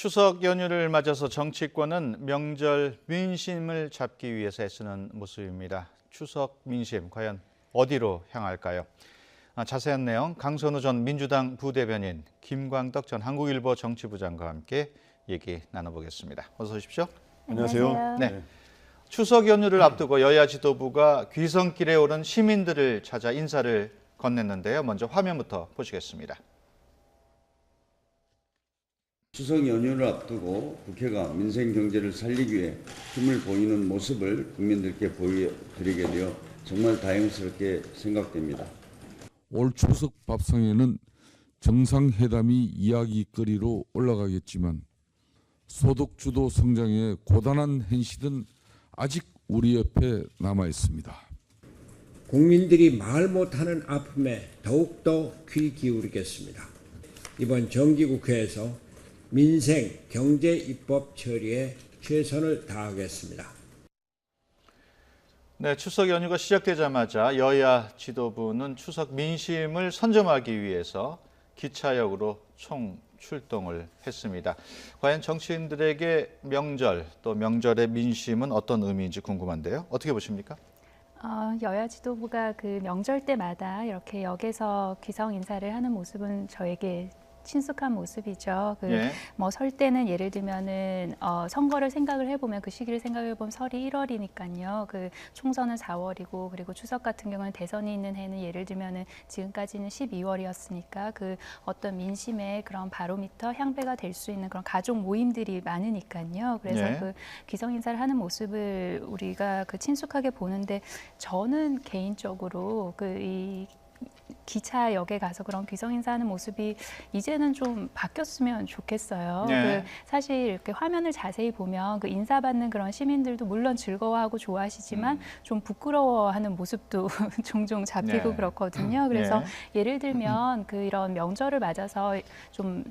추석 연휴를 맞아서 정치권은 명절 민심을 잡기 위해서 애쓰는 모습입니다. 추석 민심 과연 어디로 향할까요? 자세한 내용 강선우 전 민주당 부대변인, 김광덕 전 한국일보 정치부장과 함께 얘기 나눠보겠습니다. 어서 오십시오. 안녕하세요. 네. 추석 연휴를 앞두고 여야 지도부가 귀성길에 오른 시민들을 찾아 인사를 건넸는데요. 먼저 화면부터 보시겠습니다. 추석 연휴를 앞두고 국회가 민생 경제를 살리기 위해 힘을 보이는 모습을 국민들께 보여드리게 되어 정말 다행스럽게 생각됩니다. 올 추석 밥상에는 정상회담이 이야기거리로 올라가겠지만 소득주도 성장의 고단한 현실은 아직 우리 옆에 남아 있습니다. 국민들이 말 못하는 아픔에 더욱더 귀 기울이겠습니다. 이번 정기국회에서 민생, 경제 입법 처리에 최선을 다하겠습니다. 네, 추석 연휴가 시작되자마자 여야 지도부는 추석 민심을 선점하기 위해서 기차역으로 총출동을 했습니다. 과연 정치인들에게 명절, 또 명절의 민심은 어떤 의미인지 궁금한데요. 어떻게 보십니까? 여야 지도부가 그 명절 때마다 이렇게 역에서 귀성 인사를 하는 모습은 저에게 친숙한 모습이죠. 뭐 설 때는 예를 들면은 선거를 생각을 해보면 그 시기를 생각해보면 설이 1월이니까요. 그 총선은 4월이고 그리고 추석 같은 경우는 대선이 있는 해는 예를 들면은 지금까지는 12월이었으니까 그 어떤 민심의 그런 바로미터 향배가 될 수 있는 그런 가족 모임들이 많으니까요. 그래서 그 귀성 인사를 하는 모습을 우리가 그 친숙하게 보는데 저는 개인적으로 이 기차역에 가서 그런 귀성 인사하는 모습이 이제는 좀 바뀌었으면 좋겠어요. 사실 이렇게 화면을 자세히 보면 그 인사받는 그런 시민들도 물론 즐거워하고 좋아하시지만 좀 부끄러워하는 모습도 종종 잡히고 그렇거든요. 그래서 예를 들면 그 이런 명절을 맞아서 좀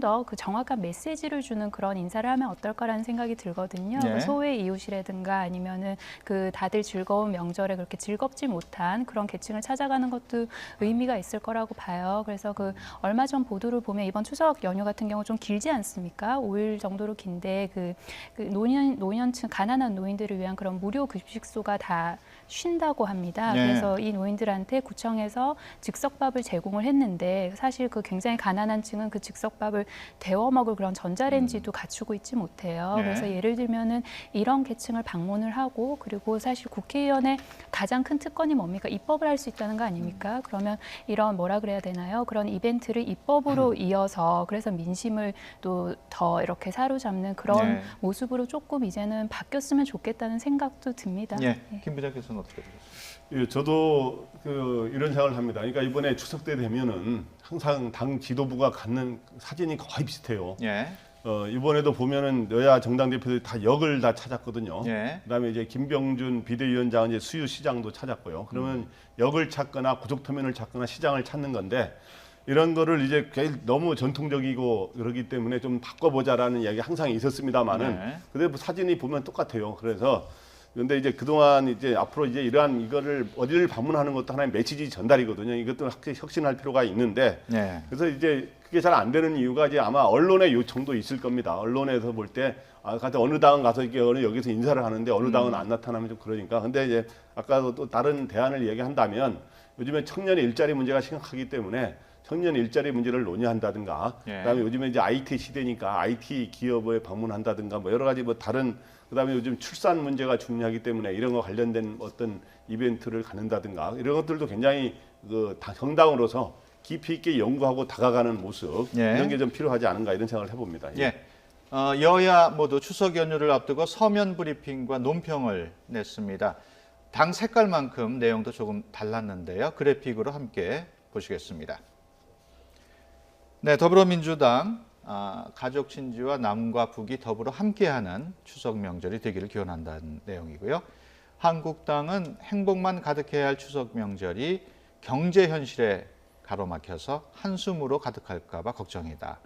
더 그 정확한 메시지를 주는 그런 인사를 하면 어떨까라는 생각이 들거든요. 그 소외 이웃이라든가 아니면은 그 다들 즐거운 명절에 그렇게 즐겁지 못한 그런 계층을 찾아가는 것도 의미가 있을 거라고 봐요. 그래서 그 얼마 전 보도를 보면 이번 추석 연휴 같은 경우 좀 길지 않습니까? 5일 정도로 긴데 그 노년층 가난한 노인들을 위한 그런 무료 급식소가 다 쉰다고 합니다. 그래서 이 노인들한테 구청에서 즉석밥을 제공을 했는데 사실 그 굉장히 가난한 층은 그 즉석밥을 데워 먹을 그런 전자레인지도 갖추고 있지 못해요. 그래서 예를 들면은 이런 계층을 방문을 하고 그리고 사실 국회의원의 가장 큰 특권이 뭡니까? 입법을 할 수 있다는 거 아닙니까? 그러면 이런 뭐라 그래야 되나요? 그런 이벤트를 입법으로 이어서 그래서 민심을 또 더 이렇게 사로잡는 그런 모습으로 조금 이제는 바뀌었으면 좋겠다는 생각도 듭니다. 김 부장께서는 어떻게 보세요? 저도 이런 생각을 합니다. 그러니까 이번에 추석 때 되면은 항상 당 지도부가 갖는 사진이 거의 비슷해요. 이번에도 보면은 여야 정당 대표들이 다 역을 다 찾았거든요. 그다음에 이제 김병준 비대위원장은 이제 수유시장도 찾았고요. 그러면 역을 찾거나 고속터미널을 찾거나 시장을 찾는 건데 이런 거를 이제 너무 전통적이고 그러기 때문에 좀 바꿔보자라는 이야기 항상 있었습니다만은 근데 사진이 보면 똑같아요. 그런데 이제 그동안 이제 앞으로 이제 이러한 이거를 어디를 방문하는 것도 하나의 메시지 전달이거든요. 이것도 확실히 혁신할 필요가 있는데 그래서 이제 그게 잘 안 되는 이유가 이제 아마 언론의 요청도 있을 겁니다. 언론에서 볼 때 어느 당은 가서 이게 여기서 인사를 하는데 어느 당은 안 나타나면 좀 그러니까. 근데 이제 아까도 또 다른 대안을 얘기한다면 요즘에 청년의 일자리 문제가 심각하기 때문에 청년 일자리 문제를 논의한다든가 그다음에 요즘에 이제 IT 시대니까 IT 기업에 방문한다든가 뭐 여러 가지 뭐 다른 그다음에 요즘 출산 문제가 중요하기 때문에 이런 거 관련된 어떤 이벤트를 갖는다든가 이런 것들도 굉장히 정당으로서 깊이 있게 연구하고 다가가는 모습 이런 게 좀 필요하지 않은가 이런 생각을 해봅니다. 여야 모두 추석 연휴를 앞두고 서면 브리핑과 논평을 냈습니다. 당 색깔만큼 내용도 조금 달랐는데요. 그래픽으로 함께 보시겠습니다. 네, 더불어민주당 가족 친지와 남과 북이 더불어 함께하는 추석 명절이 되기를 기원한다는 내용이고요. 한국당은 행복만 가득해야 할 추석 명절이 경제 현실에 가로막혀서 한숨으로 가득할까 봐 걱정이다.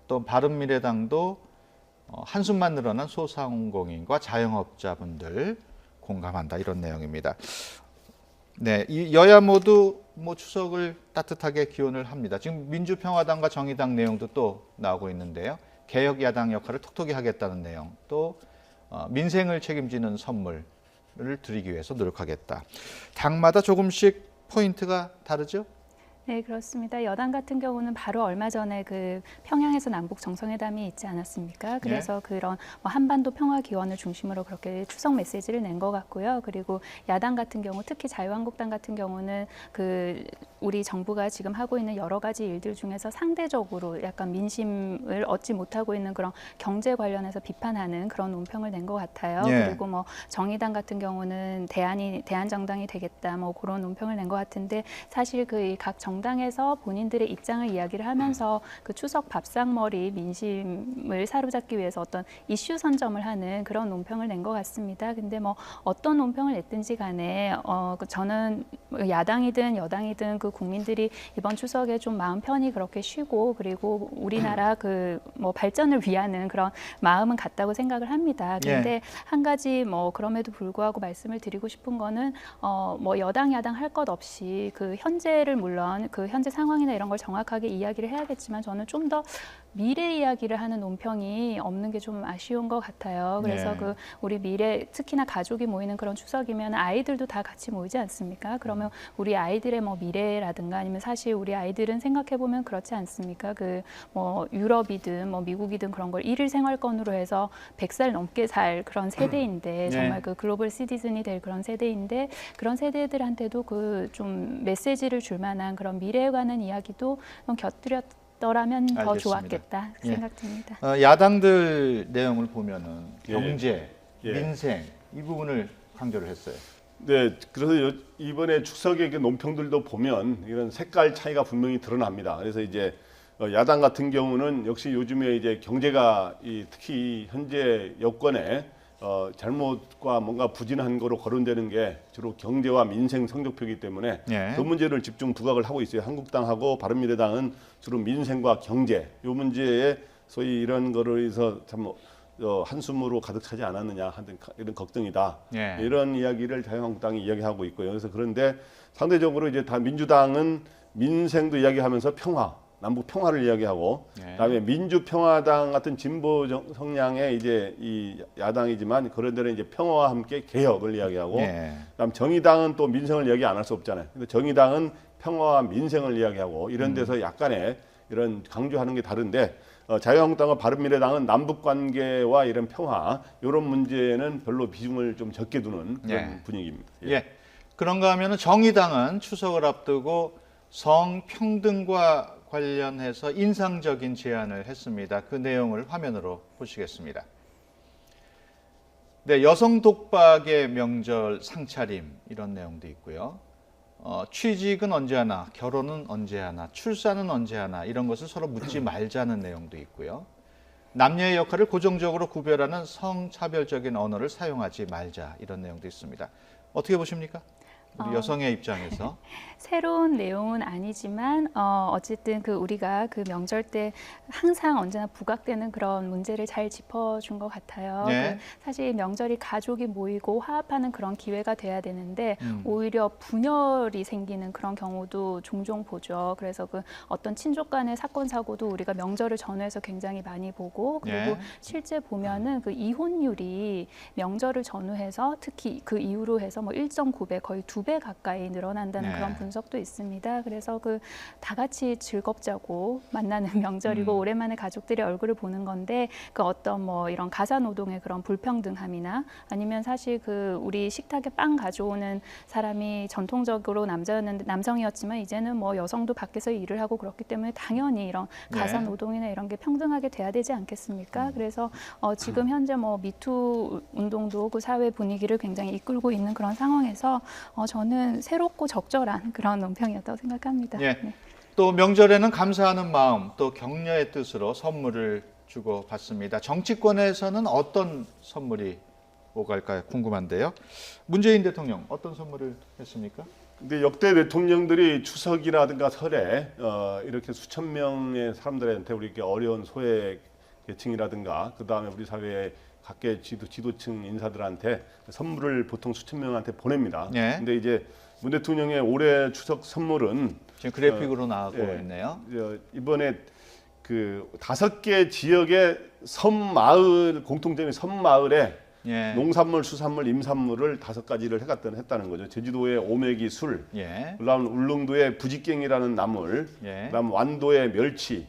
또 바른미래당도 한숨만 늘어난 소상공인과 자영업자분들 공감한다 이런 내용입니다. 네, 이 여야 모두 추석을 따뜻하게 기원을 합니다. 지금 민주평화당과 정의당 내용도 또 나오고 있는데요. 개혁 야당 역할을 톡톡히 하겠다는 내용, 또 민생을 책임지는 선물을 드리기 위해서 노력하겠다. 당마다 조금씩 포인트가 다르죠? 네, 그렇습니다. 여당 같은 경우는 바로 얼마 전에 그 평양에서 남북 정상회담이 있지 않았습니까? 그래서 그런 뭐 한반도 평화 기원을 중심으로 그렇게 추석 메시지를 낸 것 같고요. 그리고 야당 같은 경우, 특히 자유한국당 같은 경우는 그 우리 정부가 지금 하고 있는 여러 가지 일들 중에서 상대적으로 약간 민심을 얻지 못하고 있는 그런 경제 관련해서 비판하는 그런 논평을 낸 것 같아요. 그리고 뭐 정의당 같은 경우는 대한정당이 되겠다, 뭐 그런 논평을 낸 것 같은데, 사실 그 각 정당에서 본인들의 입장을 이야기를 하면서 그 추석 밥상머리 민심을 사로잡기 위해서 어떤 이슈 선점을 하는 그런 논평을 낸 것 같습니다. 근데 뭐 어떤 논평을 냈든지 간에 저는 야당이든 여당이든 그 국민들이 이번 추석에 좀 마음 편히 그렇게 쉬고, 그리고 우리나라 그 뭐 발전을 위하는 그런 마음은 같다고 생각을 합니다. 근데 한 가지 뭐 그럼에도 불구하고 말씀을 드리고 싶은 거는 뭐 여당 야당 할 것 없이 그 현재를 물론 그 현재 상황이나 이런 걸 정확하게 이야기를 해야겠지만, 저는 좀 더 미래 이야기를 하는 논평이 없는 게 좀 아쉬운 것 같아요. 그래서 그 우리 미래, 특히나 가족이 모이는 그런 추석이면 아이들도 다 같이 모이지 않습니까? 그러면 우리 아이들의 뭐 미래라든가, 아니면 사실 우리 아이들은 생각해 보면 그렇지 않습니까? 그 뭐 유럽이든 뭐 미국이든 그런 걸 일일 생활권으로 해서 100살 넘게 살 그런 세대인데, 정말 그 글로벌 시티즌이 될 그런 세대인데, 그런 세대들한테도 그 좀 메시지를 줄 만한 그런 미래에 관한 이야기도 좀 곁들였더라면 더 알겠습니다. 좋았겠다 생각됩니다. 야당들 내용을 보면은 경제, 민생 이 부분을 강조를 했어요. 네, 그래서 이번에 추석의 그 논평들도 보면 이런 색깔 차이가 분명히 드러납니다. 그래서 이제 야당 같은 경우는 역시 요즘에 이제 경제가 특히 현재 여권에 잘못과 뭔가 부진한 거로 거론되는 게 주로 경제와 민생 성적표이기 때문에 그 문제를 집중 부각을 하고 있어요. 한국당하고 바른미래당은 주로 민생과 경제 이 문제에 소위 이런 거를 해서 참 한숨으로 가득 차지 않았느냐 하는 이런 걱정이다. 이런 이야기를 자유한국당이 이야기하고 있고요. 그래서 그런데 상대적으로 이제 다 민주당은 민생도 이야기하면서 평화, 남북 평화를 이야기하고, 그다음에 민주평화당 같은 진보 성향의 이제 이 야당이지만 그런 데는 이제 평화와 함께 개혁을 이야기하고, 그다음 정의당은 또 민생을 이야기 안 할 수 없잖아요. 근데 정의당은 평화와 민생을 이야기하고, 이런 데서 약간의 이런 강조하는 게 다른데, 자유한국당과 바른미래당은 남북 관계와 이런 평화 이런 문제는 별로 비중을 좀 적게 두는 그런 분위기입니다. 그런가 하면은 정의당은 추석을 앞두고 성평등과 관련해서 인상적인 제안을 했습니다. 그 내용을 화면으로 보시겠습니다. 네, 여성 독박의 명절 상차림 이런 내용도 있고요. 취직은 언제 하나, 결혼은 언제 하나, 출산은 언제 하나 이런 것을 서로 묻지 말자는 내용도 있고요. 남녀의 역할을 고정적으로 구별하는 성차별적인 언어를 사용하지 말자 이런 내용도 있습니다. 어떻게 보십니까? 우리 여성의 입장에서. 새로운 내용은 아니지만 어쨌든 그 우리가 그 명절 때 항상 언제나 부각되는 그런 문제를 잘 짚어준 것 같아요. 그 사실 명절이 가족이 모이고 화합하는 그런 기회가 돼야 되는데 오히려 분열이 생기는 그런 경우도 종종 보죠. 그래서 그 어떤 친족 간의 사건 사고도 우리가 명절을 전후해서 굉장히 많이 보고, 그리고 실제 보면은 그 이혼율이 명절을 전후해서 특히 그 이후로 해서 뭐 1.9배 거의 2배 가까이 늘어난다는 그런 분석도 있습니다. 그래서 그 다 같이 즐겁자고 만나는 명절이고 오랜만에 가족들의 얼굴을 보는 건데, 그 어떤 뭐 이런 가사 노동의 그런 불평등함이나, 아니면 사실 그 우리 식탁에 빵 가져오는 사람이 전통적으로 남성이었지만 이제는 뭐 여성도 밖에서 일을 하고 그렇기 때문에 당연히 이런 가사 노동이나 이런 게 평등하게 돼야 되지 않겠습니까? 그래서 지금 현재 뭐 미투 운동도 그 사회 분위기를 굉장히 이끌고 있는 그런 상황에서 저는 새롭고 적절한 그런 논평이었다고 생각합니다. 또 명절에는 감사하는 마음, 또 격려의 뜻으로 선물을 주고 받습니다. 정치권에서는 어떤 선물이 오갈까요? 궁금한데요. 문재인 대통령 어떤 선물을 했습니까? 근데 역대 대통령들이 추석이라든가 설에 이렇게 수천 명의 사람들한테 우리 이렇게 어려운 소외 계층이라든가 그다음에 우리 사회의 각계 지도층 인사들한테 선물을 보통 수천 명한테 보냅니다. 근데 이제 문 대통령의 올해 추석 선물은 지금 그래픽으로 나오고 있네요. 이번에 그 5개 지역의 섬마을 공통점이 섬마을에 예. 농산물, 수산물, 임산물을 5가지를 했다는 거죠. 제주도의 오메기 술, 예. 그다음 울릉도의 부지깽이라는 나물, 예. 그다음 완도의 멸치,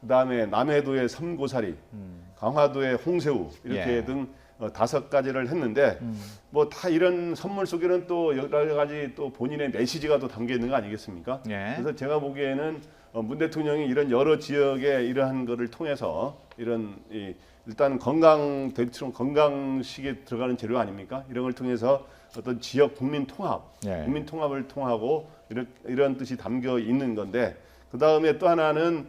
그다음에 남해도의 섬고사리, 강화도의 홍새우 이렇게 예. 등 5가지를 했는데 뭐 다 이런 선물 속에는 또 여러 가지 또 본인의 메시지가 또 담겨 있는 거 아니겠습니까? 예. 그래서 제가 보기에는 문 대통령이 이런 여러 지역의 이러한 거를 통해서 이런 일단 건강식에 들어가는 재료 아닙니까? 이런 걸 통해서 어떤 지역 국민 통합, 예. 국민 통합을 통하고 이런 뜻이 담겨 있는 건데 그 다음에 또 하나는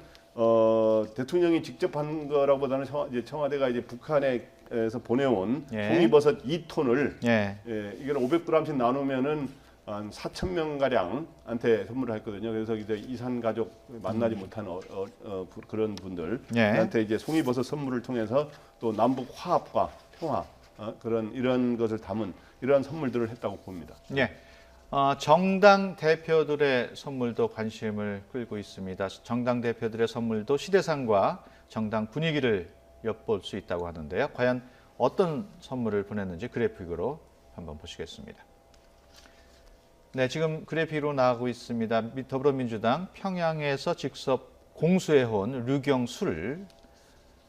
대통령이 직접 한 거라고보다는 청와대가 이제 북한에서 보내온 예. 송이버섯 2톤을 예. 이걸 500g씩 나누면은 한 4,000명 가량한테 선물을 했거든요. 그래서 이제 이산 가족 만나지 못한 그런 분들한테 이제 송이버섯 선물을 통해서 또 남북 화합과 평화 그런 이런 것을 담은 이러한 선물들을 했다고 봅니다. 예. 정당 대표들의 선물도 관심을 끌고 있습니다. 정당 대표들의 선물도 시대상과 정당 분위기를 엿볼 수 있다고 하는데요. 과연 어떤 선물을 보냈는지 그래픽으로 한번 보시겠습니다. 네, 지금 그래픽으로 나오고 있습니다. 더불어민주당 평양에서 직접 공수해온 류경술,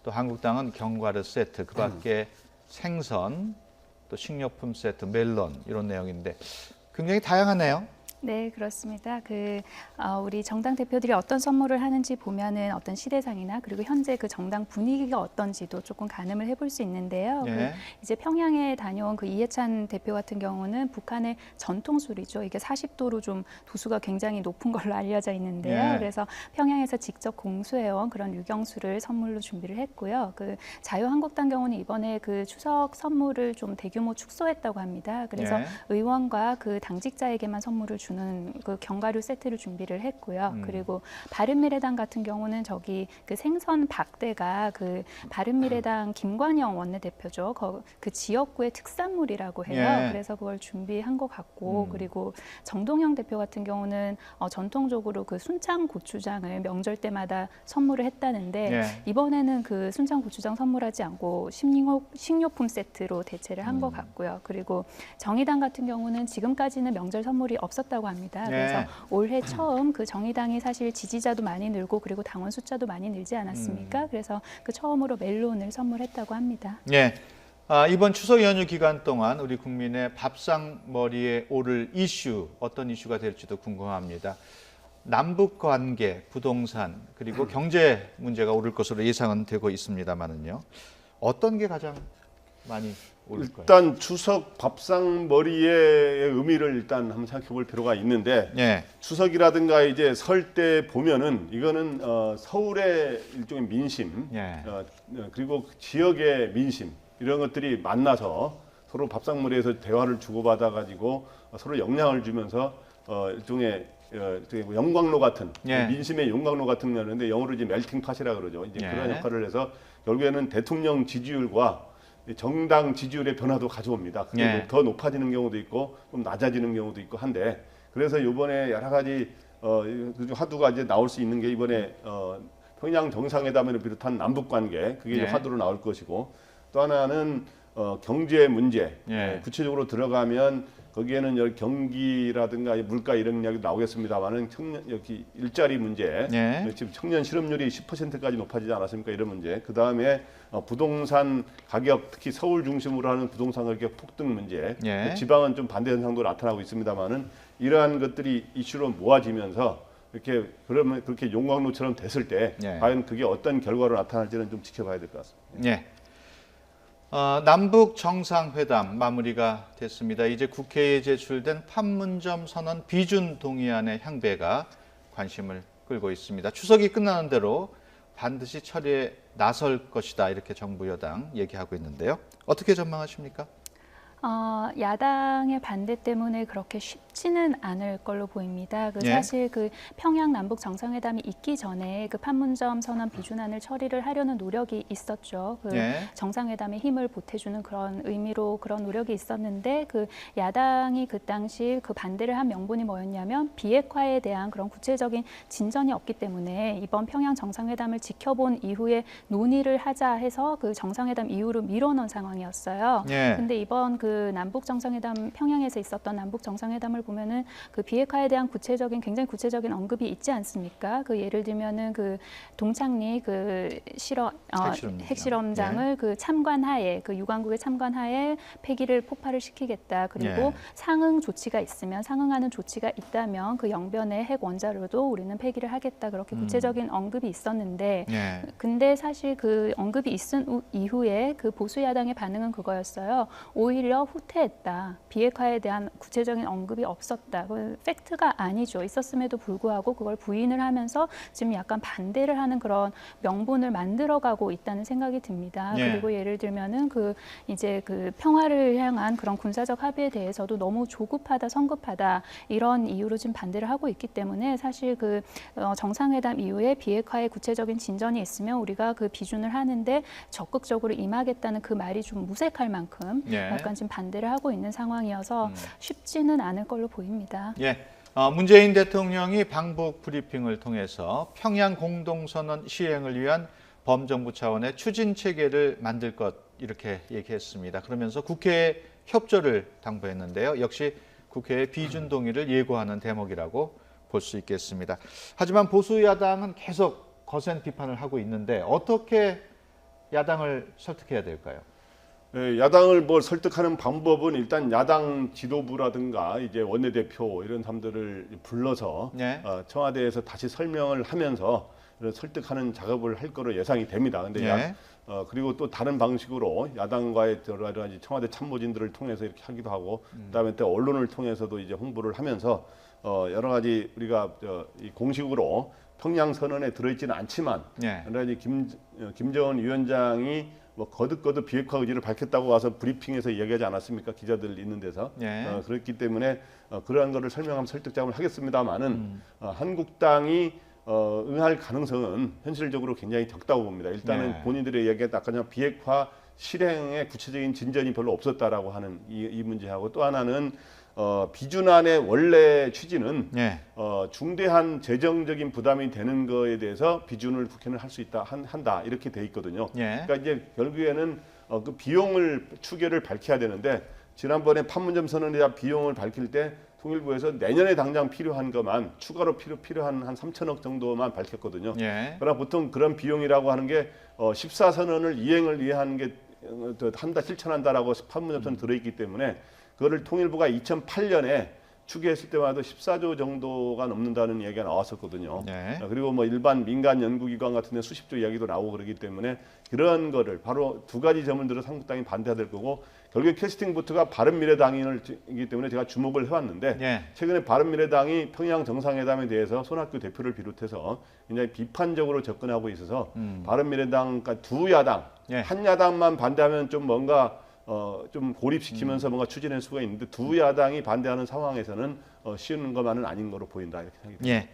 또 한국당은 견과류 세트, 그 밖에 생선, 또 식료품 세트, 멜론 이런 내용인데 굉장히 다양하네요. 네, 그렇습니다. 우리 정당 대표들이 어떤 선물을 하는지 보면은 어떤 시대상이나 그리고 현재 그 정당 분위기가 어떤지도 조금 가늠을 해볼 수 있는데요. 예. 이제 평양에 다녀온 그 이해찬 대표 같은 경우는 북한의 전통술이죠. 이게 40도로 좀 도수가 굉장히 높은 걸로 알려져 있는데요. 예. 그래서 평양에서 직접 공수해온 그런 유경수를 선물로 준비를 했고요. 그 자유한국당 경우는 이번에 그 추석 선물을 좀 대규모 축소했다고 합니다. 그래서 예. 의원과 그 당직자에게만 선물을 주는 그 견과류 세트를 준비를 했고요. 그리고 바른미래당 같은 경우는 그 생선 박대가 그 바른미래당 김관영 원내대표죠. 그 지역구의 특산물이라고 해요. 예. 그래서 그걸 준비한 것 같고 그리고 정동영 대표 같은 경우는 전통적으로 그 순창 고추장을 명절 때마다 선물을 했다는데 예. 이번에는 그 순창 고추장 선물하지 않고 식료품 세트로 대체를 한 것 같고요. 그리고 정의당 같은 경우는 지금까지는 명절 선물이 없었다고 합니다. 예. 그래서 올해 처음 그 정의당이 사실 지지자도 많이 늘고 그리고 당원 숫자도 많이 늘지 않았습니까? 그래서 그 처음으로 멜론을 선물했다고 합니다. 예. 이번 추석 연휴 기간 동안 우리 국민의 밥상머리에 오를 이슈, 어떤 이슈가 될지도 궁금합니다. 남북 관계, 부동산, 그리고 경제 문제가 오를 것으로 예상은 되고 있습니다만은요. 어떤 게 가장 많이 오를까요? 일단 추석 밥상머리의 의미를 일단 한번 생각해 볼 필요가 있는데 예. 추석이라든가 이제 설 때 보면은 이거는 서울의 일종의 민심 예. 그리고 지역의 민심 이런 것들이 만나서 서로 밥상머리에서 대화를 주고받아 가지고 서로 영향을 주면서 일종의 영광로 같은 예. 민심의 영광로 같은 거였는데 영어로 이제 멜팅 팟이라 그러죠. 이제 예. 그런 역할을 해서 결국에는 대통령 지지율과 정당 지지율의 변화도 가져옵니다. 그게 예. 더 높아지는 경우도 있고 좀 낮아지는 경우도 있고 한데 그래서 이번에 여러 가지 그중 화두가 이제 나올 수 있는 게 이번에 평양 정상회담을 비롯한 남북 관계 그게 이제 예. 화두로 나올 것이고 또 하나는 경제 문제 예. 구체적으로 들어가면 거기에는 경기라든가 물가 이런 이야기도 나오겠습니다만은 여기 일자리 문제, 예. 지금 청년 실업률이 10%까지 높아지지 않았습니까? 이런 문제. 그 다음에 부동산 가격, 특히 서울 중심으로 하는 부동산 가격 폭등 문제. 예. 지방은 좀 반대 현상도 나타나고 있습니다만은 이러한 것들이 이슈로 모아지면서 그러면 그렇게 용광로처럼 됐을 때 예. 과연 그게 어떤 결과로 나타날지는 좀 지켜봐야 될 것 같습니다. 예. 남북 정상회담 마무리가 됐습니다. 이제 국회에 제출된 판문점 선언 비준 동의안의 향배가 관심을 끌고 있습니다. 추석이 끝나는 대로 반드시 처리에 나설 것이다 이렇게 정부 여당 얘기하고 있는데요. 어떻게 전망하십니까? 야당의 반대 때문에 그렇게 쉽지는 않을 걸로 보입니다. 예. 사실 그 평양 남북 정상회담이 있기 전에 그 판문점 선언 비준안을 처리를 하려는 노력이 있었죠. 예. 정상회담에 힘을 보태주는 그런 의미로 그런 노력이 있었는데 그 야당이 그 당시 그 반대를 한 명분이 뭐였냐면 비핵화에 대한 그런 구체적인 진전이 없기 때문에 이번 평양 정상회담을 지켜본 이후에 논의를 하자 해서 그 정상회담 이후로 미뤄놓은 상황이었어요. 예. 근데 이번 그 남북 정상회담 평양에서 있었던 남북 정상회담을 보면은 그 비핵화에 대한 굉장히 구체적인 언급이 있지 않습니까? 그 예를 들면은 그 동창리 그 핵실험장을 예. 그 참관하에 그 유관국의 참관하에 폐기를 폭발을 시키겠다. 그리고 예. 상응하는 조치가 있다면 그 영변의 핵 원자로도 우리는 폐기를 하겠다. 그렇게 구체적인 언급이 있었는데 예. 근데 사실 그 언급이 있은 이후에 그 보수 야당의 반응은 그거였어요. 오히려 후퇴했다. 비핵화에 대한 구체적인 언급이 없었다. 그 팩트가 아니죠. 있었음에도 불구하고 그걸 부인을 하면서 지금 약간 반대를 하는 그런 명분을 만들어가고 있다는 생각이 듭니다. 예. 그리고 예를 들면은 이제 그 평화를 향한 그런 군사적 합의에 대해서도 너무 조급하다, 성급하다 이런 이유로 지금 반대를 하고 있기 때문에 사실 그 정상회담 이후에 비핵화의 구체적인 진전이 있으면 우리가 그 비준을 하는데 적극적으로 임하겠다는 그 말이 좀 무색할 만큼 예. 약간 지금 반대를 하고 있는 상황이어서 쉽지는 않을 걸로 보입니다. 예. 문재인 대통령이 방북 브리핑을 통해서 평양 공동선언 시행을 위한 범정부 차원의 추진 체계를 만들 것 이렇게 얘기했습니다. 그러면서 국회에 협조를 당부했는데요. 역시 국회의 비준 동의를 예고하는 대목이라고 볼 수 있겠습니다. 하지만 보수 야당은 계속 거센 비판을 하고 있는데 어떻게 야당을 설득해야 될까요? 야당을 설득하는 방법은 일단 야당 지도부라든가 이제 원내대표 이런 사람들을 불러서 네. 청와대에서 다시 설명을 하면서 이런 설득하는 작업을 할 거로 예상이 됩니다. 근데 네. 그리고 또 다른 방식으로 야당과의 여러 가지 청와대 참모진들을 통해서 이렇게 하기도 하고 그다음에 또 언론을 통해서도 이제 홍보를 하면서 여러 가지 우리가 이 공식으로 평양 선언에 들어있지는 않지만 네. 여러 가지 김정은 위원장이 거듭 비핵화 의지를 밝혔다고 와서 브리핑에서 이야기하지 않았습니까? 기자들 있는 데서. 네. 그렇기 때문에 그러한 거를 설명하면 설득 작업을 하겠습니다만은 한국당이 응할 가능성은 현실적으로 굉장히 적다고 봅니다. 일단은 네. 본인들의 이야기가 아까 전 비핵화 실행에 구체적인 진전이 별로 없었다라고 하는 이 문제하고 또 하나는 비준안의 원래 취지는 네. 중대한 재정적인 부담이 되는 거에 대해서 비준을 국회는 할 수 있다 한다 이렇게 돼 있거든요. 네. 그러니까 이제 결국에는 그 비용을 추계를 밝혀야 되는데 지난번에 판문점 선언에 대한 비용을 밝힐 때 통일부에서 내년에 당장 필요한 것만 추가로 필요한 한 3천억 정도만 밝혔거든요. 예. 그러나 보통 그런 비용이라고 하는 게 14선언을 이행을 위해 하는 게 한다 실천한다라고 판문점 선언 들어있기 때문에 그거를 통일부가 2008년에 추계했을 때마다 14조 정도가 넘는다는 이야기가 나왔었거든요. 네. 그리고 일반 민간 연구기관 같은 데 수십조 이야기도 나오고 그러기 때문에 그런 거를 바로 두 가지 점을 들어 한국당이 반대해야 될 거고 결국에 캐스팅 보트가 바른미래당이기 때문에 제가 주목을 해왔는데 네. 최근에 바른미래당이 평양 정상회담에 대해서 손학규 대표를 비롯해서 굉장히 비판적으로 접근하고 있어서 바른미래당 그러니까 두 야당 네. 한 야당만 반대하면 좀 뭔가 좀 고립시키면서 뭔가 추진할 수가 있는데 두 야당이 반대하는 상황에서는 쉬운 것만은 아닌 거로 보인다 이렇게 생각이 듭니다.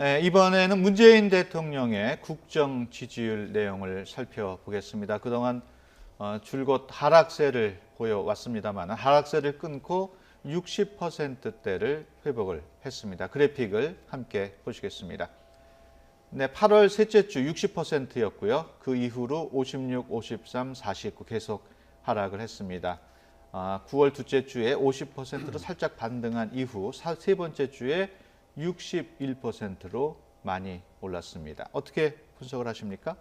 예. 이번에는 문재인 대통령의 국정 지지율 내용을 살펴보겠습니다. 그동안 줄곧 하락세를 보여왔습니다만 하락세를 끊고 60%대를 회복을 했습니다. 그래픽을 함께 보시겠습니다. 네, 8월 셋째 주 60%였고요. 그 이후로 56, 53, 49 계속 하락을 했습니다. 9월 둘째 주에 50%로 살짝 반등한 이후 세 번째 주에 61%로 많이 올랐습니다. 어떻게 분석을 하십니까?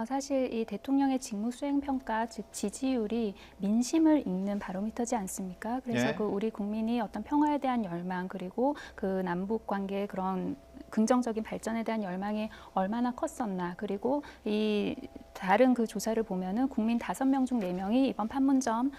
사실 이 대통령의 직무 수행 평가, 즉 지지율이 민심을 읽는 바로미터지 않습니까? 그래서 예. 그 우리 국민이 어떤 평화에 대한 열망 그리고 그 남북 관계의 그런 긍정적인 발전에 대한 열망이 얼마나 컸었나 그리고 이 다른 그 조사를 보면은 국민 5명 중 4명이 이번 판문점,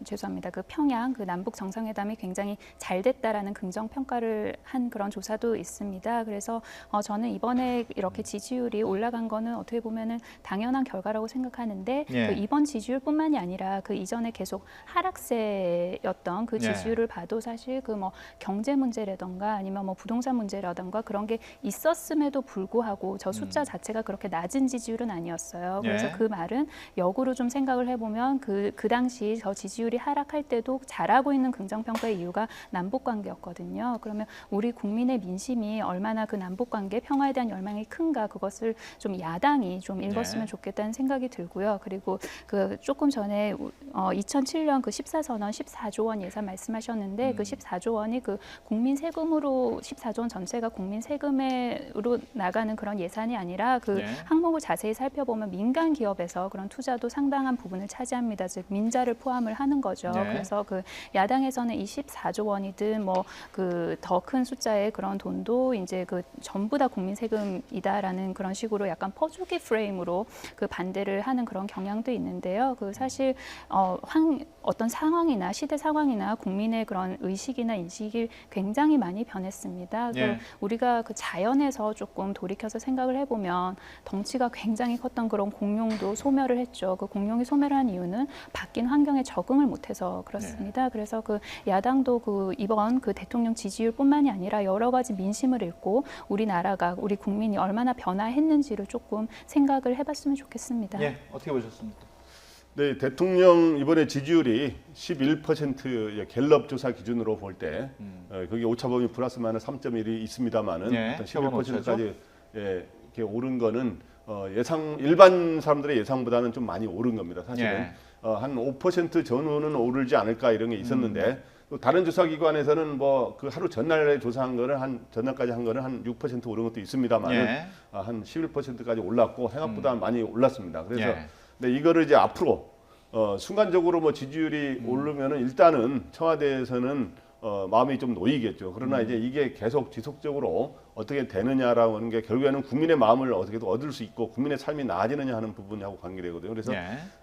죄송합니다. 그 평양 그 남북 정상회담이 굉장히 잘 됐다라는 긍정 평가를 한 그런 조사도 있습니다. 그래서 저는 이번에 이렇게 지지율이 올라간 거는 어떻게 보면은 당연한 결과라고 생각하는데 예. 그 이번 지지율뿐만이 아니라 그 이전에 계속 하락세였던 그 지지율을 봐도 사실 그 뭐 경제 문제라던가 아니면 뭐 부동산 문제라던가 그런 게 있었음에도 불구하고 저 숫자 자체가 그렇게 낮은 지지율은 아니었어요. 그래서 그 말은 역으로 좀 생각을 해보면 그 당시 저 지지율이 하락할 때도 잘하고 있는 긍정평가의 이유가 남북관계였거든요. 그러면 우리 국민의 민심이 얼마나 그 남북관계 평화에 대한 열망이 큰가 그것을 좀 야당이 좀 읽었으면 좋겠다는 생각이 들고요. 그리고 그 조금 전에 2007년 그 14선언 14조 원 예산 말씀하셨는데 그 14조 원이 그 국민 세금으로 14조 원 전체가 국민 세금으로 나가는 그런 예산이 아니라 그 항목을 자세히 살펴보면 민간 기업에서 그런 투자도 상당한 부분을 차지합니다. 즉 민자를 포함을 하는 거죠. 그래서 그 야당에서는 이 14조 원이든 뭐 그 더 큰 숫자의 그런 돈도 이제 그 전부 다 국민 세금이다라는 그런 식으로 약간 퍼주기 프레임으로 그 반대를 하는 그런 경향도 있는데요. 그 사실 어떤 상황이나 시대 상황이나 국민의 그런 의식이나 인식이 굉장히 많이 변했습니다. 우리가 그 자연에서 조금 돌이켜서 생각을 해보면 덩치가 굉장히 컸던 그런 공룡도 소멸을 했죠. 그 공룡이 소멸을 한 이유는 바뀐 환경에 적응을 못해서 그렇습니다. 그래서 그 야당도 그 이번 그 대통령 지지율뿐만이 아니라 여러 가지 민심을 읽고 우리나라가 우리 국민이 얼마나 변화했는지를 조금 생각을 해봤으면 좋겠습니다. 예, 어떻게 보셨습니까? 네, 대통령 이번에 지지율이 11% 갤럽 조사 기준으로 볼 때 거기 오차범위 플러스 마이너스 3.1이 있습니다만은 11%까지 이렇게 오른 거는 일반 사람들의 예상보다는 좀 많이 오른 겁니다. 사실은 한 5% 전후는 오르지 않을까 이런 게 있었는데 또 다른 조사기관에서는 뭐 그 하루 전날에 조사한 거는 전날까지 한 거는 한 6% 오른 것도 있습니다만은 한 11%까지 올랐고 생각보다 많이 올랐습니다. 그래서 근데 이거를 이제 앞으로 순간적으로 뭐 지지율이 오르면은 일단은 청와대에서는 마음이 좀 놓이겠죠. 그러나 이제 이게 계속 지속적으로 어떻게 되느냐라고 하는 게 결국에는 국민의 마음을 어떻게든 얻을 수 있고 국민의 삶이 나아지느냐 하는 부분하고 관계되거든요. 그래서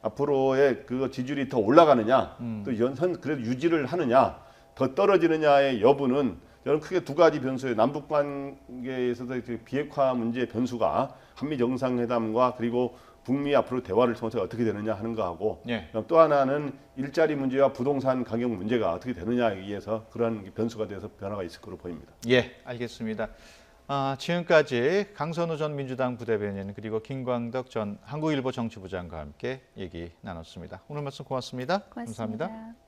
앞으로의 그 지지율이 더 올라가느냐 또 연선 그래도 유지를 하느냐 더 떨어지느냐의 여부는 저는 크게 두 가지 변수예요. 남북 관계에서도 비핵화 문제의 변수가 한미 정상회담과 그리고 북미 앞으로 대화를 통해서 어떻게 되느냐 하는 거하고 또 하나는 일자리 문제와 부동산 가격 문제가 어떻게 되느냐에 의해서 그러한 변수가 돼서 변화가 있을 것으로 보입니다. 예, 알겠습니다. 지금까지 강선우 전 민주당 부대변인 그리고 김광덕 전 한국일보 정치부장과 함께 얘기 나눴습니다. 오늘 말씀 고맙습니다. 고맙습니다. 감사합니다.